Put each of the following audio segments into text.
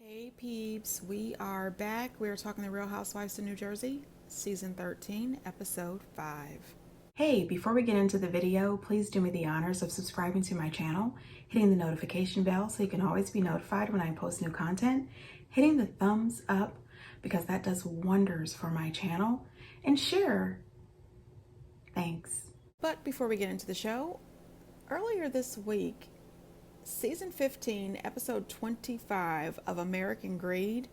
Hey peeps, we are back. We're talking the Real Housewives of New Jersey, season 13, episode 5. Hey, before we get into the video, please do me the honors of subscribing to my channel, hitting the notification bell so you can always be notified when I post new content, hitting the thumbs up because that does wonders for my channel, and share. Thanks. But before we get into the show, earlier this week, Season 15, Episode 25 of American Greed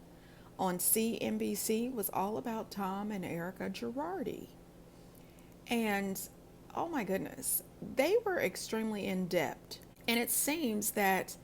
on CNBC was all about Tom and Erica Girardi. And oh my goodness, they were extremely in depth. And it seems that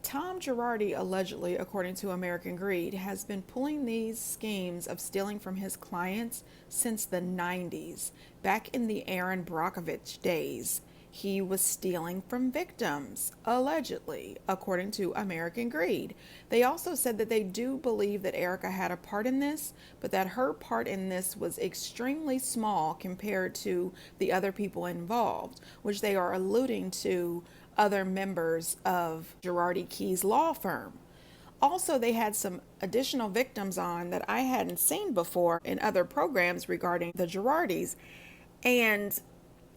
Tom Girardi, allegedly, according to American Greed, has been pulling these schemes of stealing from his clients since the 90s, back in the Aaron Brockovich days. He was stealing from victims, allegedly, according to American Greed. They also said that they do believe that Erica had a part in this, but that her part in this was extremely small compared to the other people involved, which they are alluding to other members of Girardi Key's law firm. Also, they had some additional victims on that I hadn't seen before in other programs regarding the Girardis. And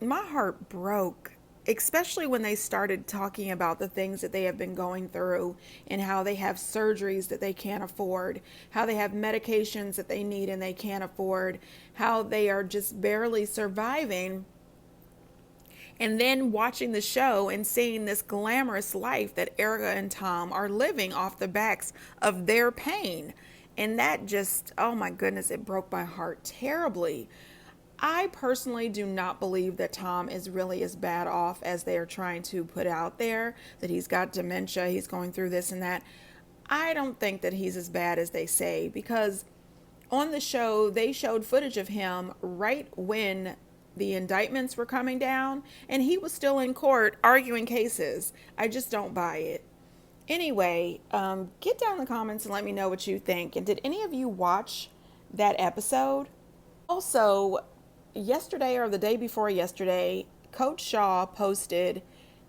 my heart broke, especially when they started talking about the things that they have been going through and how they have surgeries that they can't afford, how they have medications that they need and they can't afford, how they are just barely surviving. And then watching the show and seeing this glamorous life that Erica and Tom are living off the backs of their pain. And that just, oh my goodness, it broke my heart terribly. I personally do not believe that Tom is really as bad off as they are trying to put out there, that he's got dementia, he's going through this and that. I don't think that he's as bad as they say, because on the show, they showed footage of him right when the indictments were coming down, and he was still in court arguing cases. I just don't buy it. Anyway, get down in the comments and let me know what you think. And did any of you watch that episode? Also, yesterday or the day before yesterday, Coach Shaw posted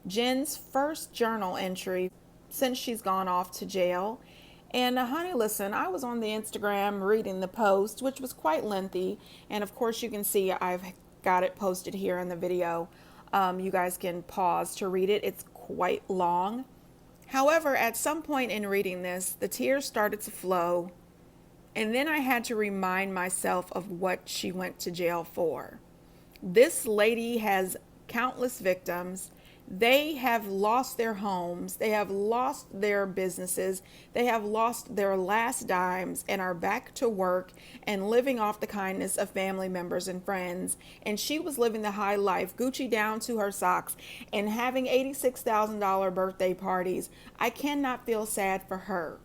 Jen's first journal entry since she's gone off to jail. And honey, listen, I was on the Instagram reading the post, which was quite lengthy. And of course, you can see I've got it posted here in the video. You guys can pause to read it. It's quite long. However, at some point in reading this, the tears started to flow. And then I had to remind myself of what she went to jail for. This lady has countless victims. They have lost their homes. They have lost their businesses. They have lost their last dimes and are back to work and living off the kindness of family members and friends. And she was living the high life, Gucci down to her socks, and having $86,000 birthday parties. I cannot feel sad for her.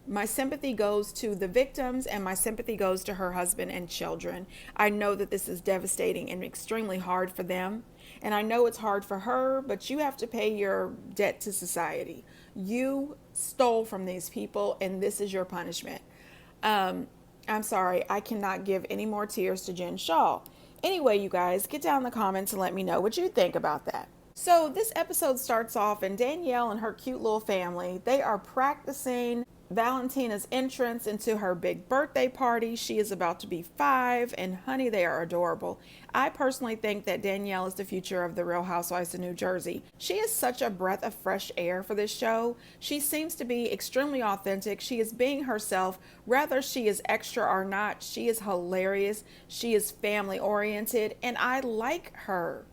My sympathy goes to the victims and my sympathy goes to her husband and children. I know that this is devastating and extremely hard for them. And I know it's hard for her, but you have to pay your debt to society. You stole from these people and this is your punishment. I'm sorry, I cannot give any more tears to Jen Shaw. Anyway, you guys, get down in the comments and let me know what you think about that. So this episode starts off and Danielle and her cute little family, they are practicing Valentina's entrance into her big birthday party. She is about to be 5, and honey, they are adorable. I personally think that Danielle is the future of the Real Housewives of New Jersey. She is such a breath of fresh air for this show. She seems to be extremely authentic. She is being herself, whether she is extra or not. She is hilarious. She is family oriented, and I like her.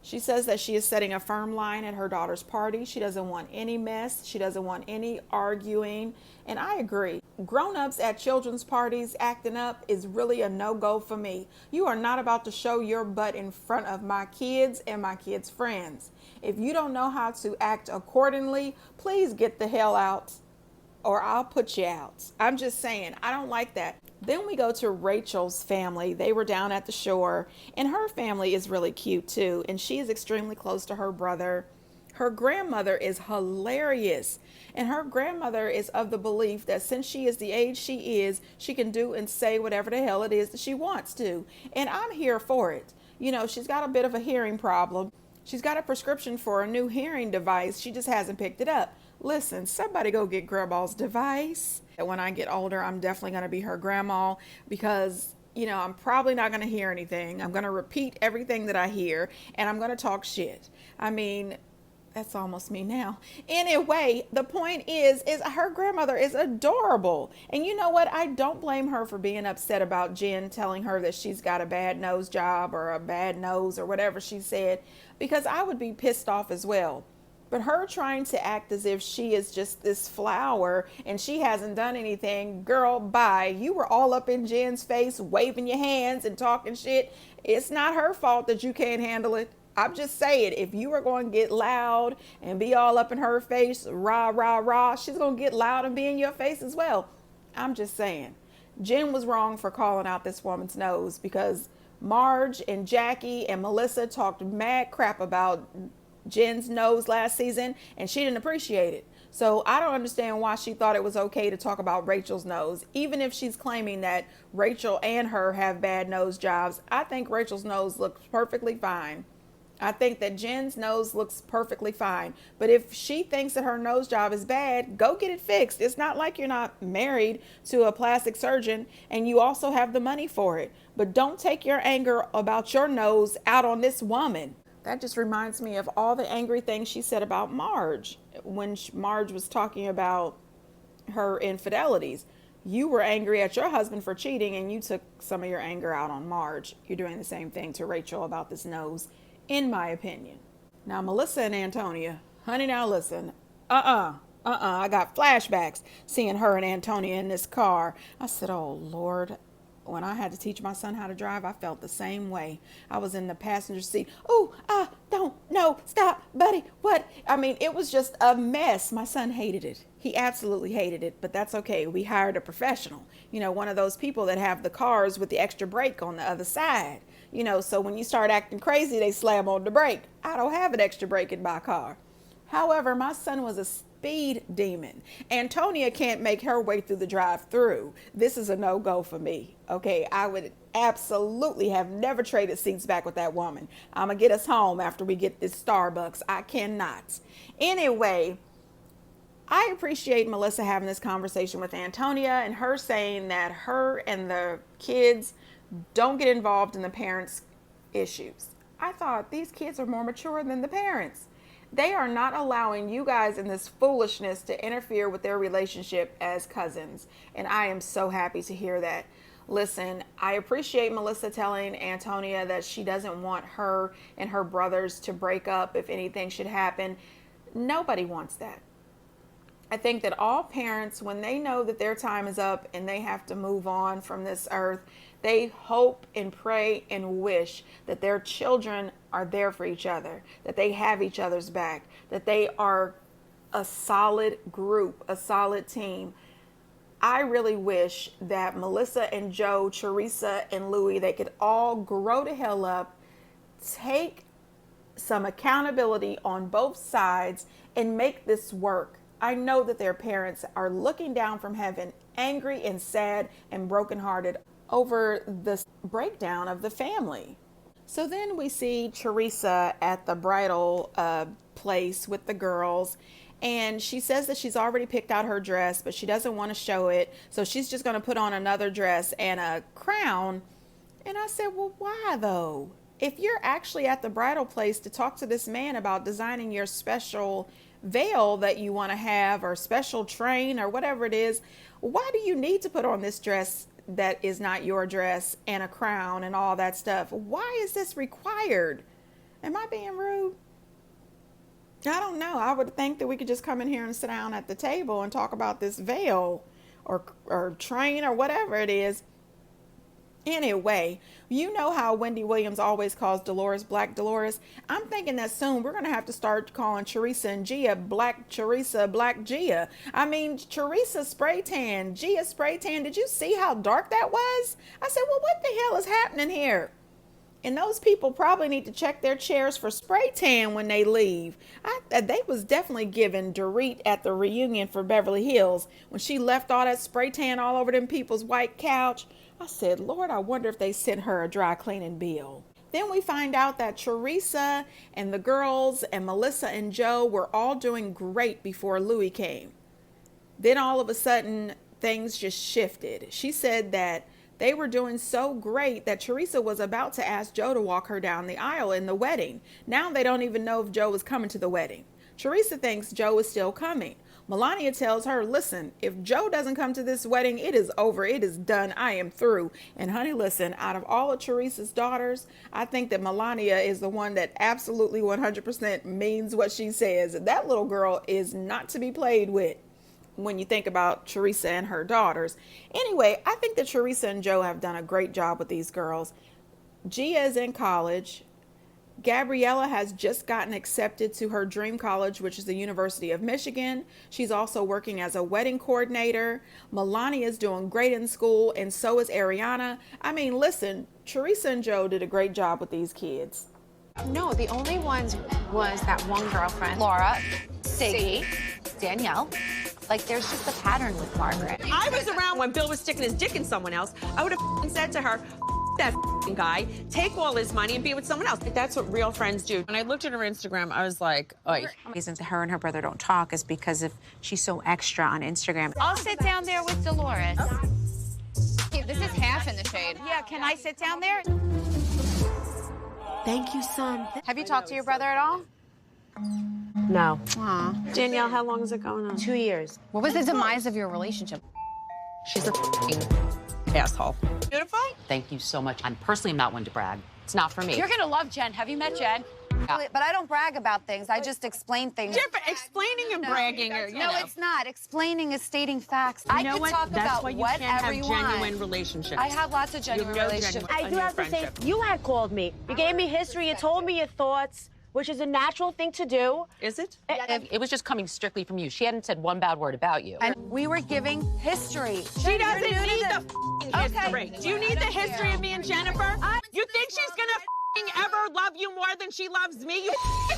She says that she is setting a firm line at her daughter's party. She doesn't want any mess. She doesn't want any arguing. And I agree. Grown-ups at children's parties acting up is really a no-go for me. You are not about to show your butt in front of my kids and my kids' friends. If you don't know how to act accordingly, please get the hell out or I'll put you out. I'm just saying, I don't like that. Then we go to Rachel's family. They were down at the shore, and her family is really cute too, and she is extremely close to her brother. Her grandmother is hilarious, and her grandmother is of the belief that since she is the age she is, she can do and say whatever the hell it is that she wants to, and I'm here for it. You know, she's got a bit of a hearing problem. She's got a prescription for a new hearing device. She just hasn't picked it up. Listen, somebody go get grandma's device. When I get older, I'm definitely going to be her grandma because, I'm probably not going to hear anything. I'm going to repeat everything that I hear and I'm going to talk shit. I mean, that's almost me now. Anyway, the point is her grandmother is adorable. And you know what? I don't blame her for being upset about Jen telling her that she's got a bad nose job or a bad nose or whatever she said, because I would be pissed off as well. But her trying to act as if she is just this flower and she hasn't done anything, girl, bye. You were all up in Jen's face, waving your hands and talking shit. It's not her fault that you can't handle it. I'm just saying, if you are going to get loud and be all up in her face, rah, rah, rah, she's going to get loud and be in your face as well. I'm just saying. Jen was wrong for calling out this woman's nose because Marge and Jackie and Melissa talked mad crap about Jen's nose last season and she didn't appreciate it. So I don't understand why she thought it was okay to talk about Rachel's nose. Even if she's claiming that Rachel and her have bad nose jobs, I think Rachel's nose looks perfectly fine. I think that Jen's nose looks perfectly fine. But if she thinks that her nose job is bad, go get it fixed. It's not like you're not married to a plastic surgeon and you also have the money for it. But don't take your anger about your nose out on this woman. That just reminds me of all the angry things she said about Marge when Marge was talking about her infidelities. You were angry at your husband for cheating and you took some of your anger out on Marge. You're doing the same thing to Rachel about this nose, in my opinion. Now, Melissa and Antonia, honey, now listen. I got flashbacks seeing her and Antonia in this car. I said, oh, Lord. When I had to teach my son how to drive, I felt the same way. I was in the passenger seat. Oh, I don't know. Stop, buddy. What? I mean, it was just a mess. My son hated it. He absolutely hated it, but that's okay. We hired a professional, one of those people that have the cars with the extra brake on the other side, so when you start acting crazy, they slam on the brake. I don't have an extra brake in my car. However, my son was a speed demon. Antonia can't make her way through the drive-through. This is a no-go for me. Okay, I would absolutely have never traded seats back with that woman. I'm going to get us home after we get this Starbucks. I cannot. Anyway, I appreciate Melissa having this conversation with Antonia and her saying that her and the kids don't get involved in the parents' issues. I thought these kids are more mature than the parents. They are not allowing you guys in this foolishness to interfere with their relationship as cousins. And I am so happy to hear that. Listen, I appreciate Melissa telling Antonia that she doesn't want her and her brothers to break up if anything should happen. Nobody wants that. I think that all parents, when they know that their time is up and they have to move on from this earth, they hope and pray and wish that their children are there for each other, that they have each other's back, that they are a solid group, a solid team. I really wish that Melissa and Joe, Teresa and Louie, they could all grow the hell up, take some accountability on both sides and make this work. I know that their parents are looking down from heaven, angry and sad and brokenhearted over the breakdown of the family. So then we see Teresa at the bridal place with the girls. And she says that she's already picked out her dress, but she doesn't want to show it. So she's just going to put on another dress and a crown. And I said, well, why though? If you're actually at the bridal place to talk to this man about designing your special veil that you want to have or special train or whatever it is, why do you need to put on this dress that is not your dress and a crown and all that stuff? Why is this required? Am I being rude? I don't know. I would think that we could just come in here and sit down at the table and talk about this veil or train or whatever it is. Anyway, you know how Wendy Williams always calls Dolores Black Dolores. I'm thinking that soon we're going to have to start calling Teresa and Gia Black Teresa, Black Gia. I mean, Teresa spray tan, Gia spray tan. Did you see how dark that was? I said, well, what the hell is happening here? And those people probably need to check their chairs for spray tan when they leave. They was definitely giving Dorit at the reunion for Beverly Hills when she left all that spray tan all over them people's white couch. I said, Lord, I wonder if they sent her a dry cleaning bill. Then we find out that Teresa and the girls and Melissa and Joe were all doing great before Louis came. Then all of a sudden, things just shifted. She said that they were doing so great that Teresa was about to ask Joe to walk her down the aisle in the wedding. Now they don't even know if Joe was coming to the wedding. Teresa thinks Joe is still coming. Melania tells her, listen, if Joe doesn't come to this wedding, it is over. It is done. I am through. And honey, listen, out of all of Teresa's daughters, I think that Melania is the one that absolutely 100% means what she says. That little girl is not to be played with when you think about Teresa and her daughters. Anyway, I think that Teresa and Joe have done a great job with these girls. Gia is in college. Gabriella has just gotten accepted to her dream college, which is the University of Michigan. She's also working as a wedding coordinator. Melania is doing great in school, and so is Ariana. I mean, listen, Teresa and Joe did a great job with these kids. No, the only ones was that one girlfriend, Laura, Siggy, Danielle. Like, there's just a pattern with Margaret. I was around when Bill was sticking his dick in someone else. I would have said to her, that guy, take all his money and be with someone else. That's what real friends do. When I looked at her Instagram, I was like, oy. The reason her and her brother don't talk is because of she's so extra on Instagram. I'll sit down there with Dolores. Okay, this is half in the shade. Yeah, can I sit down there? Thank you, son. Have you talked to your brother at all? No. Aw. Danielle, how long is it going on? 2 years. What was the demise of your relationship? She's a asshole. Beautiful? Thank you so much. I'm personally not one to brag. It's not for me. You're gonna love Jen. Have you met Jen? But I don't brag about things. I just explain things. Different. Explaining and bragging are, No, it's not. Explaining is stating facts. I know can what? talk That's about why you whatever can't have you genuine want. relationships. I have lots of genuine no relationships. genuine- I do have to say, friendship. you had called me. You gave me history. You told me your thoughts, which is a natural thing to do. Is it? It was just coming strictly from you. She hadn't said one bad word about you. And we were giving history. She doesn't need the Okay. history. Do you need the history of me and Jennifer? You think she's gonna ever love you more than she loves me? You I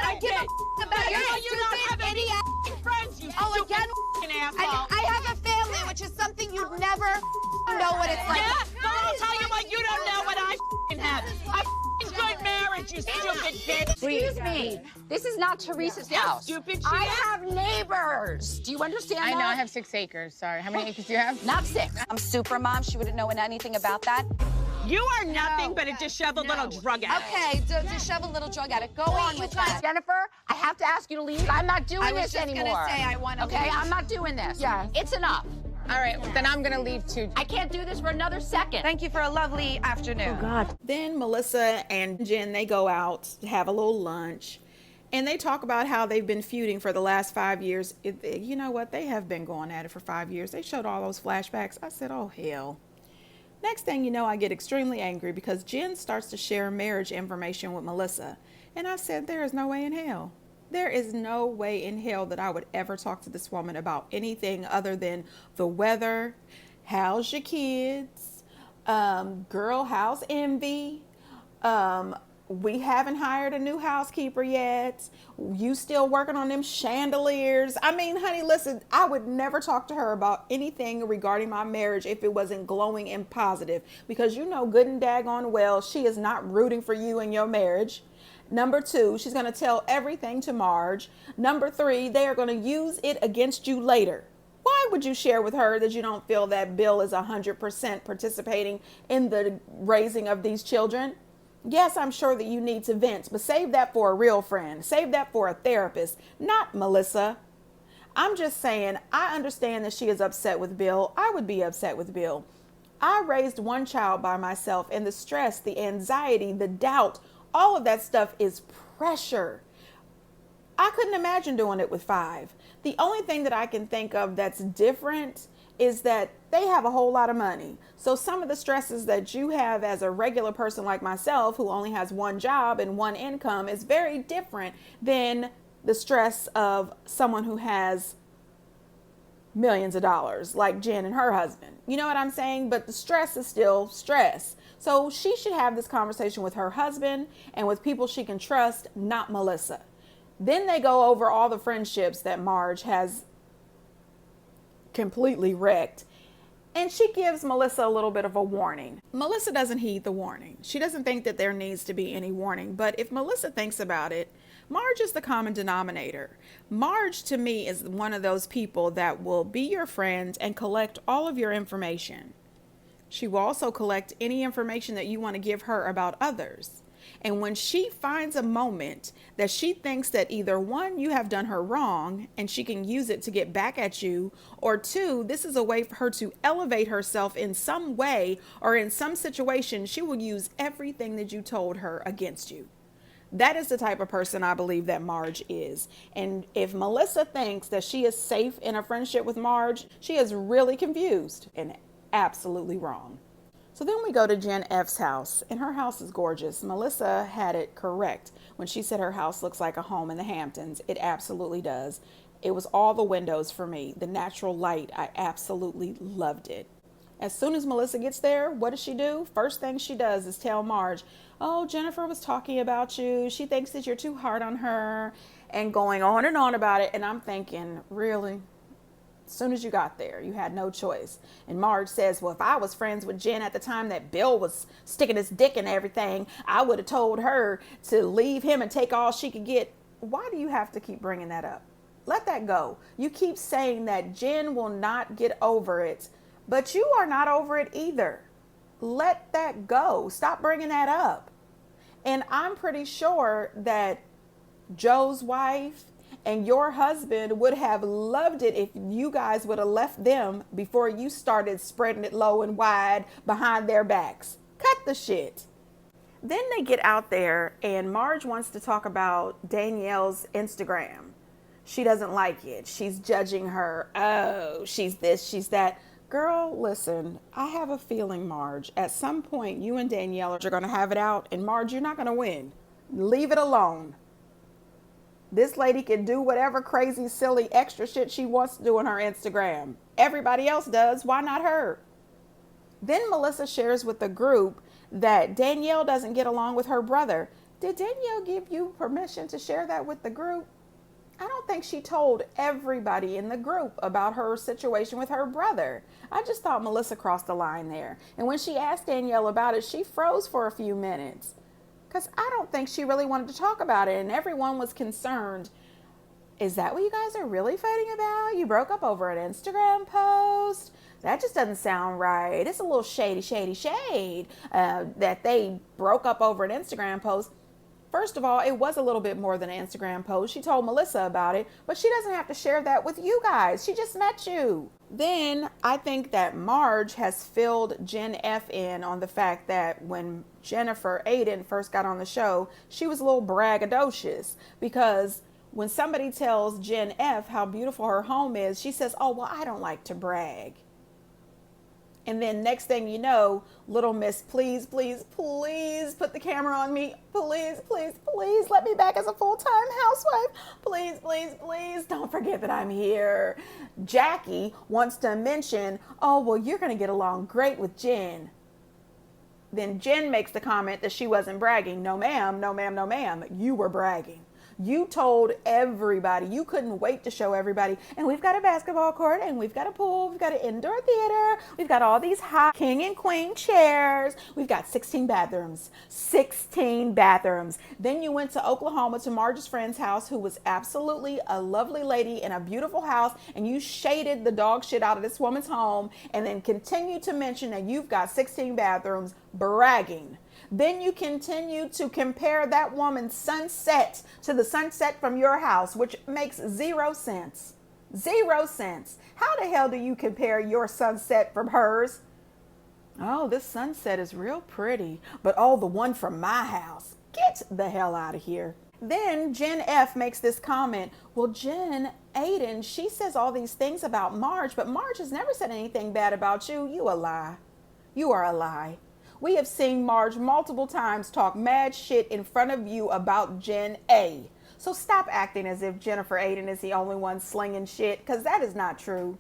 don't give a about you your know you don't have any friends, you Oh, stupid again, asshole. I have a family, which is something you'd never know what it's like. Yeah, but I'll tell you what, you don't know what I have. A good marriage, you stupid bitch. Excuse me. This is not Teresa's Yeah, house. stupid she I is. have neighbors. Do you understand I that? know, I have 6 acres. Sorry. How many acres do you have? Not 6. I'm super mom. She wouldn't know anything about that. You are nothing but a disheveled little drug addict. Okay, disheveled little drug addict. Go on with that. Jennifer, I have to ask you to leave. I'm not doing I was this just anymore. gonna say I want to Okay, leave. I'm not doing this. Yeah. It's enough. All right, then I'm gonna leave too. I can't do this for another second. Thank you for a lovely afternoon. God. Then Melissa and Jen, they go out to have a little lunch. And they talk about how they've been feuding for the last 5 years. You know what? They have been going at it for 5 years. They showed all those flashbacks. I said, oh, hell. Next thing you know, I get extremely angry because Jen starts to share marriage information with Melissa. And I said, there is no way in hell. There is no way in hell that I would ever talk to this woman about anything other than the weather, how's your kids, girl, how's envy, we haven't hired a new housekeeper yet, you still working on them chandeliers. I mean, honey, listen, I would never talk to her about anything regarding my marriage if it wasn't glowing and positive, because you know good and daggone well she is not rooting for you in your marriage. Number 2, she's going to tell everything to Marge. Number 3, they are going to use it against you later. Why would you share with her that you don't feel that Bill is 100% participating in the raising of these children? Yes, I'm sure that you need to vent, but save that for a real friend. Save that for a therapist, not Melissa. I'm just saying, I understand that she is upset with Bill. I would be upset with Bill. I raised one child by myself, and the stress, the anxiety, the doubt, all of that stuff is pressure. I couldn't imagine doing it with 5. The only thing that I can think of that's different is that they have a whole lot of money. So some of the stresses that you have as a regular person like myself who only has one job and one income is very different than the stress of someone who has millions of dollars like Jen and her husband. You know what I'm saying? But the stress is still stress. So she should have this conversation with her husband and with people she can trust, not Melissa. Then they go over all the friendships that Marge has completely wrecked. And she gives Melissa a little bit of a warning. Melissa doesn't heed the warning. She doesn't think that there needs to be any warning. But if Melissa thinks about it, Marge is the common denominator. Marge, to me, is one of those people that will be your friend and collect all of your information. She will also collect any information that you want to give her about others. And when she finds a moment that she thinks that either one, you have done her wrong and she can use it to get back at you, or two, this is a way for her to elevate herself in some way or in some situation, she will use everything that you told her against you. That is the type of person I believe that Marge is. And if Melissa thinks that she is safe in a friendship with Marge, she is really confused and absolutely wrong. So then we go to Jen F's house, and her house is gorgeous. Melissa had it correct when she said her house looks like a home in the Hamptons. It absolutely does. It was all the windows for me. The natural light, I absolutely loved it. As soon as Melissa gets there, what does she do? First thing she does is tell Marge, oh, Jennifer was talking about you. She thinks that you're too hard on her, and going on and on about it. And I'm thinking, really? As soon as you got there, you had no choice. And Marge says, well, if I was friends with Jen at the time that Bill was sticking his dick in everything, I would have told her to leave him and take all she could get. Why do you have to keep bringing that up? Let that go. You keep saying that Jen will not get over it, but you are not over it either. Let that go. Stop bringing that up. And I'm pretty sure that Joe's wife and your husband would have loved it if you guys would have left them before you started spreading it low and wide behind their backs. Cut the shit. Then they get out there and Marge wants to talk about Danielle's Instagram. She doesn't like it. She's judging her. Oh, she's this, she's that. Girl, listen, I have a feeling, Marge, at some point you and Danielle are going to have it out, and Marge, you're not going to win. Leave it alone. This lady can do whatever crazy, silly, extra shit she wants to do on her Instagram. Everybody else does. Why not her? Then Melissa shares with the group that Danielle doesn't get along with her brother. Did Danielle give you permission to share that with the group? I don't think she told everybody in the group about her situation with her brother. I just thought Melissa crossed the line there. And when she asked Danielle about it, she froze for a few minutes. Because I don't think she really wanted to talk about it. And everyone was concerned. Is that what you guys are really fighting about? You broke up over an Instagram post? That just doesn't sound right. It's a little shade that they broke up over an Instagram post. First of all, it was a little bit more than an Instagram post. She told Melissa about it, but she doesn't have to share that with you guys. She just met you. Then I think that Marge has filled Jen F in on the fact that when Jennifer Aiden first got on the show, she was a little braggadocious, because when somebody tells Jen F how beautiful her home is, she says, oh, well, I don't like to brag. And then next thing you know, little miss, please, please, please put the camera on me. Please, please, please let me back as a full-time housewife. Please, please, please don't forget that I'm here. Jackie wants to mention, oh, well, you're going to get along great with Jen. Then Jen makes the comment that she wasn't bragging. No, ma'am, no, ma'am, no, ma'am. You were bragging. You told everybody. You couldn't wait to show everybody. And we've got a basketball court, and we've got a pool, we've got an indoor theater, we've got all these high king and queen chairs, we've got 16 bathrooms. 16 bathrooms. Then you went to Oklahoma to Marge's friend's house, who was absolutely a lovely lady in a beautiful house, and you shaded the dog shit out of this woman's home, and then continue to mention that you've got 16 bathrooms, bragging. Then you continue to compare that woman's sunset to the sunset from your house, which makes 0 sense. 0 sense. How the hell do you compare your sunset from hers? Oh, this sunset is real pretty, but oh, the one from my house. Get the hell out of here. Then Jen F makes this comment. Well, Jen Aiden, she says all these things about Marge, but Marge has never said anything bad about you. You a lie. You are a lie. We have seen Marge multiple times talk mad shit in front of you about Jen A. So stop acting as if Jennifer Aiden is the only one slinging shit, because that is not true.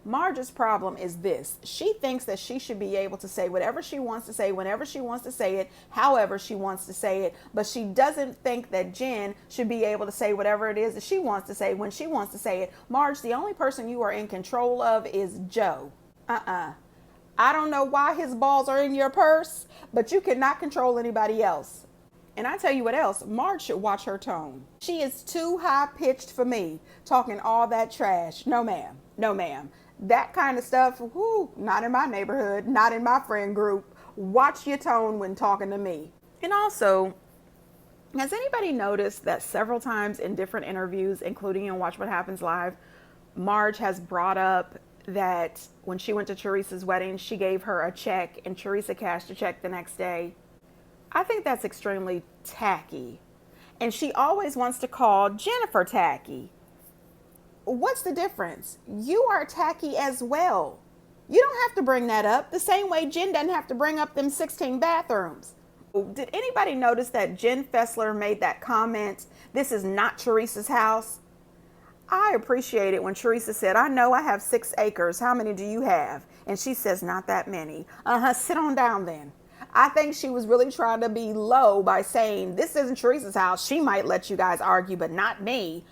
Marge's problem is this. She thinks that she should be able to say whatever she wants to say, whenever she wants to say it, however she wants to say it, but she doesn't think that Jen should be able to say whatever it is that she wants to say when she wants to say it. Marge, the only person you are in control of is Joe. I don't know why his balls are in your purse, but you cannot control anybody else. And I tell you what else, Marge should watch her tone. She is too high pitched for me, talking all that trash. No ma'am, no ma'am. That kind of stuff, whoo, not in my neighborhood, not in my friend group. Watch your tone when talking to me. And also, has anybody noticed that several times in different interviews, including in Watch What Happens Live, Marge has brought up that when she went to Teresa's wedding, she gave her a check and Teresa cashed the check the next day? I think that's extremely tacky. And she always wants to call Jennifer tacky. What's the difference? You are tacky as well. You don't have to bring that up the same way Jen doesn't have to bring up them 16 bathrooms. Did anybody notice that Jen Fessler made that comment, "This is not Teresa's house"? I appreciate it when Teresa said, "I know I have 6 acres. How many do you have?" And she says, "Not that many." Sit on down then. I think she was really trying to be low by saying, "This isn't Teresa's house. She might let you guys argue, but not me."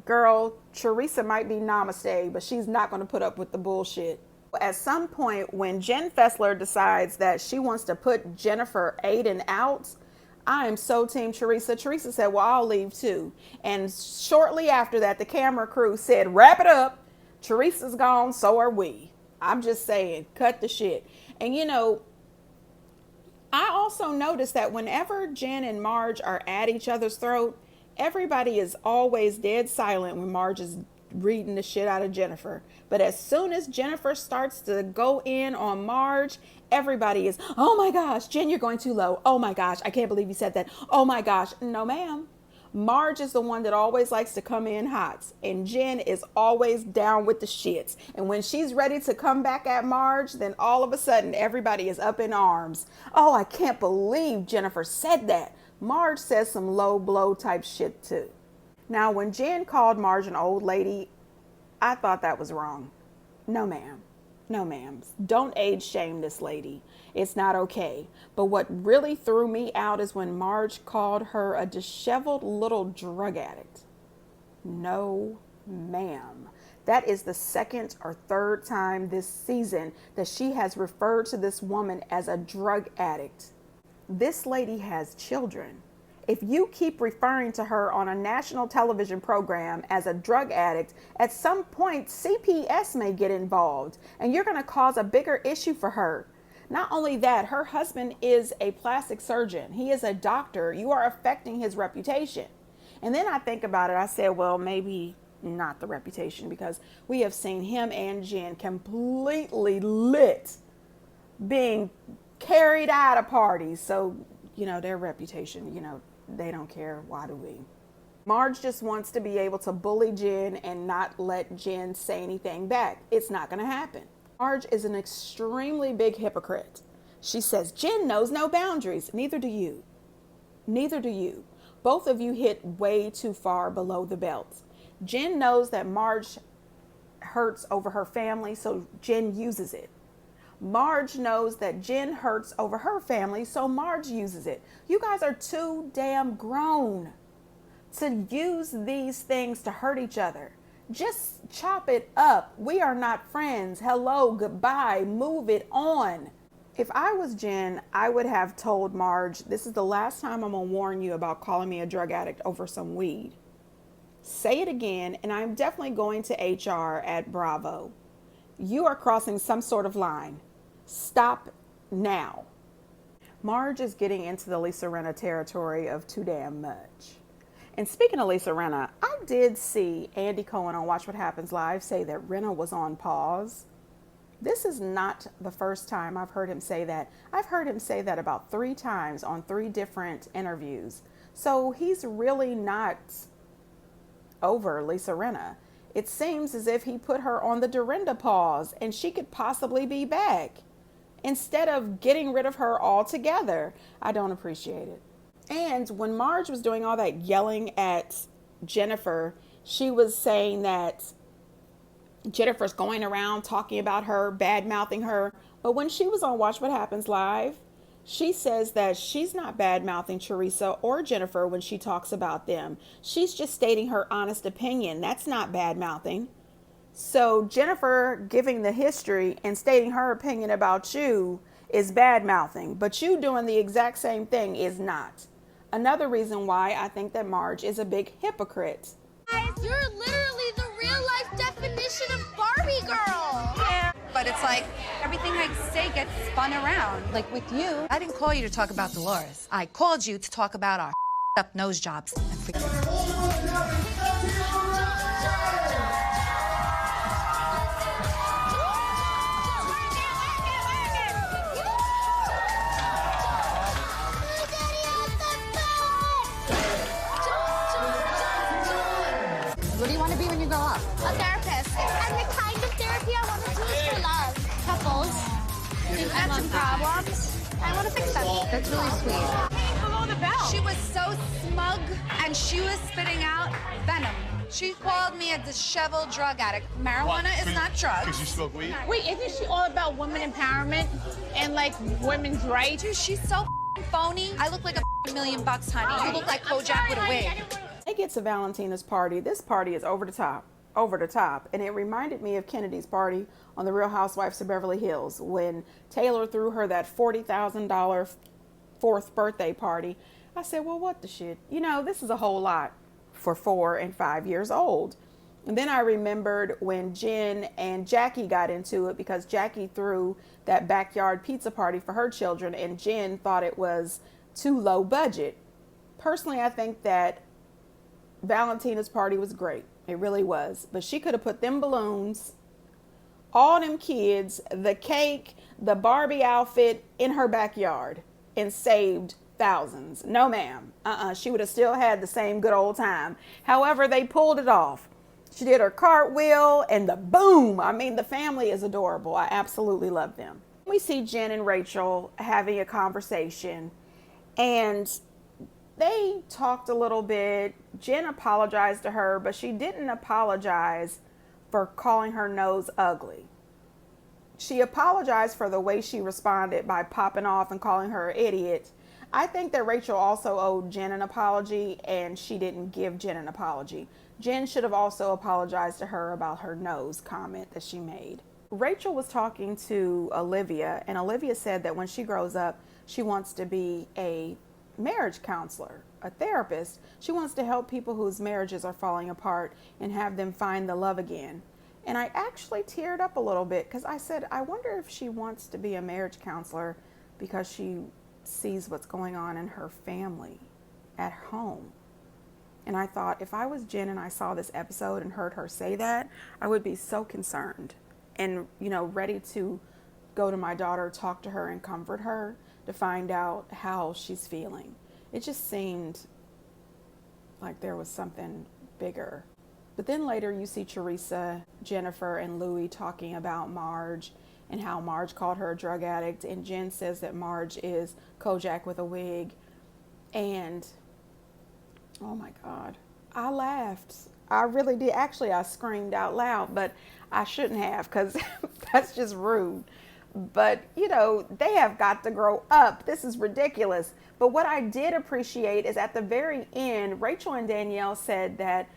Girl, Teresa might be namaste, but she's not going to put up with the bullshit. At some point, when Jen Fessler decides that she wants to put Jennifer Aiden out, I am so team Teresa. Teresa said, "Well, I'll leave too." And shortly after that, the camera crew said, "Wrap it up. Teresa's gone, so are we." I'm just saying, cut the shit. And you know, I also noticed that whenever Jen and Marge are at each other's throat, everybody is always dead silent when Marge is reading the shit out of Jennifer. But as soon as Jennifer starts to go in on Marge, everybody is, "Oh my gosh, Jen, you're going too low. Oh my gosh, I can't believe you said that. Oh my gosh." No, ma'am. Marge is the one that always likes to come in hot, and Jen is always down with the shits. And when she's ready to come back at Marge, then all of a sudden everybody is up in arms. "Oh, I can't believe Jennifer said that." Marge says some low blow type shit too. Now, when Jen called Marge an old lady, I thought that was wrong. No, ma'am. No, ma'am. Don't age shame this lady. It's not okay. But what really threw me out is when Marge called her a disheveled little drug addict. No, ma'am. That is the second or third time this season that she has referred to this woman as a drug addict. This lady has children. If you keep referring to her on a national television program as a drug addict, at some point CPS may get involved and you're going to cause a bigger issue for her. Not only that, her husband is a plastic surgeon. He is a doctor. You are affecting his reputation. And then I think about it. I said, well, maybe not the reputation, because we have seen him and Jen completely lit, being carried out of parties. So, you know, their reputation, you know, they don't care. Why do we? Marge just wants to be able to bully Jen and not let Jen say anything back. It's not going to happen. Marge is an extremely big hypocrite. She says, "Jen knows no boundaries." Neither do you. Neither do you. Both of you hit way too far below the belt. Jen knows that Marge hurts over her family, so Jen uses it. Marge knows that Jen hurts over her family, so Marge uses it. You guys are too damn grown to use these things to hurt each other. Just chop it up. We are not friends. Hello, goodbye, move it on. If I was Jen, I would have told Marge, "This is the last time I'm going to warn you about calling me a drug addict over some weed. Say it again, and I'm definitely going to HR at Bravo. You are crossing some sort of line. Stop now." Marge is getting into the Lisa Rinna territory of too damn much. And speaking of Lisa Rinna, I did see Andy Cohen on Watch What Happens Live say that Rinna was on pause. This is not the first time I've heard him say that. I've heard him say that about 3 times on 3 different interviews. So he's really not over Lisa Rinna. It seems as if he put her on the Dorinda pause and she could possibly be back, instead of getting rid of her altogether. I don't appreciate it. And when Marge was doing all that yelling at Jennifer, she was saying that Jennifer's going around talking about her, bad-mouthing her. But when she was on Watch What Happens Live, she says that she's not bad-mouthing Teresa or Jennifer when she talks about them. She's just stating her honest opinion. That's not bad-mouthing. So Jennifer giving the history and stating her opinion about you is bad mouthing, but you doing the exact same thing is not. Another reason why I think that Marge is a big hypocrite. You're literally the real life definition of Barbie girl. Yeah. But it's like everything I say gets spun around. Like with you, I didn't call you to talk about Dolores. I called you to talk about our up nose jobs. What do you want to be when you grow up? A therapist. And the kind of therapy I want to do is for love. Couples. You've had some problems. I want to fix them. That's really sweet. Hey, below the belt. She was so smug, and she was spitting out venom. She called me a disheveled drug addict. Marijuana is not drugs. Because you smoke weed? Wait, isn't she all about women empowerment and like women's rights? Dude, she's so phony. I look like $1,000,000, honey. You look like Kojak with a wig. It gets to Valentina's party. This party is over the top. And it reminded me of Kennedy's party on The Real Housewives of Beverly Hills when Taylor threw her that $40,000 fourth birthday party. I said, well, what the shit? You know, this is a whole lot for 4 and 5 years old. And then I remembered when Jen and Jackie got into it because Jackie threw that backyard pizza party for her children and Jen thought it was too low budget. Personally, I think that Valentina's party was great. It really was. But she could have put them balloons, all them kids, the cake, the Barbie outfit in her backyard and saved thousands. No, ma'am. She would have still had the same good old time. However, they pulled it off. She did her cartwheel and the boom. I mean, the family is adorable. I absolutely love them. We see Jen and Rachel having a conversation and they talked a little bit. Jen apologized to her, but she didn't apologize for calling her nose ugly. She apologized for the way she responded by popping off and calling her an idiot. I think that Rachel also owed Jen an apology, and she didn't give Jen an apology. Jen should have also apologized to her about her nose comment that she made. Rachel was talking to Olivia, and Olivia said that when she grows up, she wants to be a marriage counselor, a therapist. She wants to help people whose marriages are falling apart and have them find the love again. And I actually teared up a little bit because I said, I wonder if she wants to be a marriage counselor because she sees what's going on in her family at home. And I thought, if I was Jen and I saw this episode and heard her say that, I would be so concerned and, you know, ready to go to my daughter, talk to her and comfort her to find out how she's feeling. It just seemed like there was something bigger. But then later you see Teresa, Jennifer, and Louie talking about Marge and how Marge called her a drug addict. And Jen says that Marge is Kojak with a wig. And oh my God, I laughed. I really did. Actually, I screamed out loud, but I shouldn't have because that's just rude. But, you know, they have got to grow up. This is ridiculous. But what I did appreciate is at the very end, Rachel and Danielle said that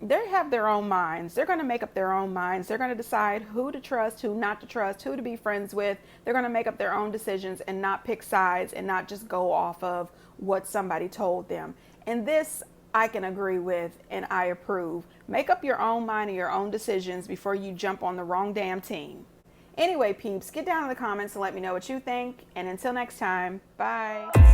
they have their own minds. They're going to make up their own minds. They're going to decide who to trust, who not to trust, who to be friends with. They're going to make up their own decisions and not pick sides and not just go off of what somebody told them. And this I can agree with and I approve. Make up your own mind and your own decisions before you jump on the wrong damn team. Anyway, peeps, get down in the comments and let me know what you think. And until next time, bye.